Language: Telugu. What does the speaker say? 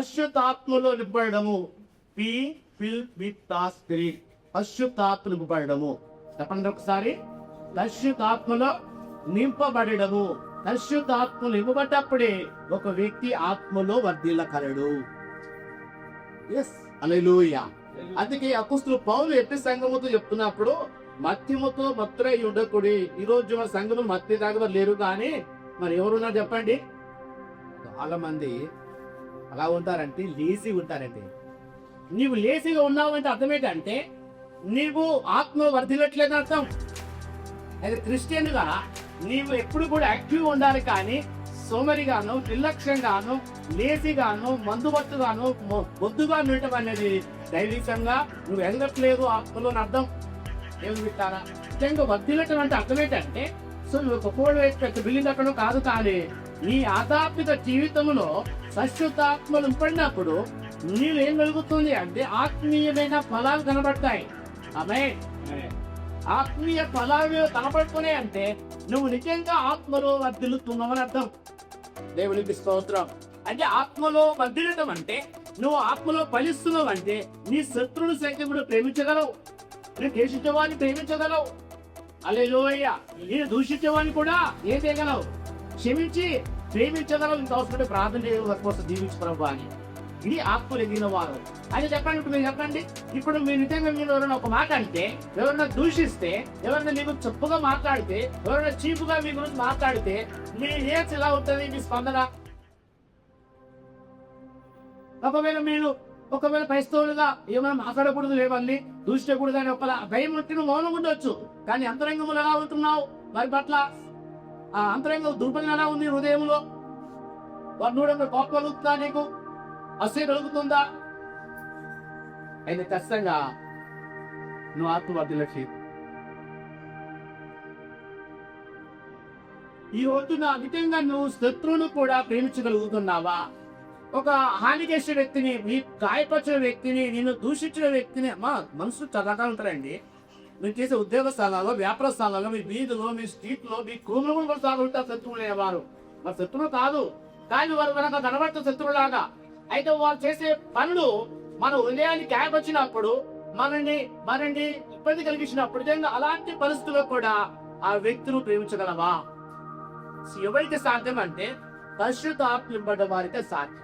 పరిశుద్ధాత్మలో నింపడము. Be fill with the spirit. పరిశుద్ధాత్మ నింపబడము. చెప్పండి ఒకసారి. పరిశుద్ధాత్మలో నింపబడము. పరిశుద్ధాత్మలు ఇవ్వబడ్డప్పుడే ఒక వ్యక్తి ఆత్మలో వర్ధిల్లగలడు. హల్లెలూయా. అందుకే అపోస్తలుడు పౌలు ఎప్పటి సంఘముతో చెప్తున్నప్పుడు మత్యముతో మత్తురై ఉండకుడి. ఈ రోజు మన సంఘము మత్తి తాగడం లేరు, కానీ మరి ఎవరున్నారు చెప్పండి? చాలా మంది అలా ఉంటారంటే లేజీగా ఉంటారండి. నీవు లేజీగా ఉన్నావంటే అర్థం ఏంటంటే నీవు ఆత్మ వర్ధిల్లట్లేదు అర్థం. అయితే క్రిస్టియన్ గా నీవు ఎప్పుడు కూడా యాక్టివ్ ఉండాలి, కానీ సోమరిగాను, నిర్లక్ష్యంగాను, లేజీగాను, మందుబత్తుగాను, బొద్దుగా ఉండటం అనేది దైవికంగా నువ్వు ఎదగట్లేదు ఆత్మలో అర్థం. ఏమి పెట్టారా? నిజంగా వర్ధిల్లటం అంటే అర్థం ఏంటంటే సో నువ్వు గొప్పవాడు పెద్ద బిల్డింగ్ అక్కడ కాదు, కానీ నీ ఆధ్యాత్మిక జీవితంలో పరిశుద్ధాత్మలు పడినప్పుడు నీవేం కలుగుతుంది అంటే ఆత్మీయమైన ఫలాలు కనబడతాయి. ఆమేన్. ఆత్మీయ ఫలాలు కనబడుతున్నాయి అంటే నువ్వు నిజంగా ఆత్మలో వర్ధిల్లుతున్నావని అర్థం. దేవునికి స్తోత్రం. అంటే ఆత్మలో వర్ధిల్లటం అంటే నువ్వు ఆత్మలో ఫలిస్తున్నావు అంటే నీ శత్రువుని సైతం కూడా ప్రేమించగలవు, నీ ద్వేషించేవాడిని ప్రేమించగలవు. హల్లెలూయా. నేను దూషించేవాడిని కూడా ఏం చేయగలవు? క్షమించి ప్రేమించగలవు. ఇంత అవసరం ప్రార్థన చేయడం జీవించగలవు అని. ఇది ఆత్మ ఎదిగిన వారు. అది చెప్పండి. ఇప్పుడు మీరు చెప్పండి. ఇప్పుడు మీరు నిజంగా మీరు ఎవరైనా ఒక మాట అంటే, ఎవరైనా దూషిస్తే, ఎవరైనా మీకు చెప్పుగా మాట్లాడితే, ఎవరైనా చీపుగా మీ గురించి మాట్లాడితే మీ ఏజ్ ఎలా ఉంటుంది? మీ స్పందన? ఒకవేళ క్రైస్తవులుగా ఏమైనా మాట్లాడకూడదు, లేవన్నీ దూషించకూడదు అని ఒక భయం ఉంటే మౌనం ఉండొచ్చు, కానీ అంతరంగములు ఎలా ఉంటున్నావు? వారి పట్ల ఆ అంతరంగం దుర్బలం ఎలా ఉంది? హృదయంలో వర్ణుడంలో కోపం కలుగుతుందా? నీకు అసహ్యం కలుగుతుందా? అయితే ఖచ్చితంగా నువ్వు ఆత్మవర్ధిల్లట్లేదు. ఈ రోజున అధికంగా నువ్వు శత్రువును కూడా ప్రేమించగలుగుతున్నావా? ఒక హాని చేసే వ్యక్తిని, నీ గాయపరిచిన వ్యక్తిని, నిన్ను దూషించిన వ్యక్తిని, మనుషులు చాలా ఉంటారండి. మీరు చేసే ఉద్యోగ స్థలాల్లో, వ్యాపార స్థలాల్లో, మీ వీధిలో, మీ స్ట్రీట్ లో, మీ కుటుంబంలో కూడా చాలా ఉంటారు శత్రువులు అనేవారు. మరి శత్రువు కాదు, కానీ వారు కనుక కనబడుతున్న శత్రువులాగా. అయితే వారు చేసే పనులు మన హృదయాన్ని గాయపరిచినప్పుడు, మనల్ని ఇబ్బంది కలిగించినప్పుడు, నిజంగా అలాంటి పరిస్థితుల్లో కూడా ఆ వ్యక్తులు ప్రేమించగలవా? ఎవరికి సాధ్యం అంటే పరిశుద్ధాత్మ నింపబడ్డ వారికి సాధ్యం.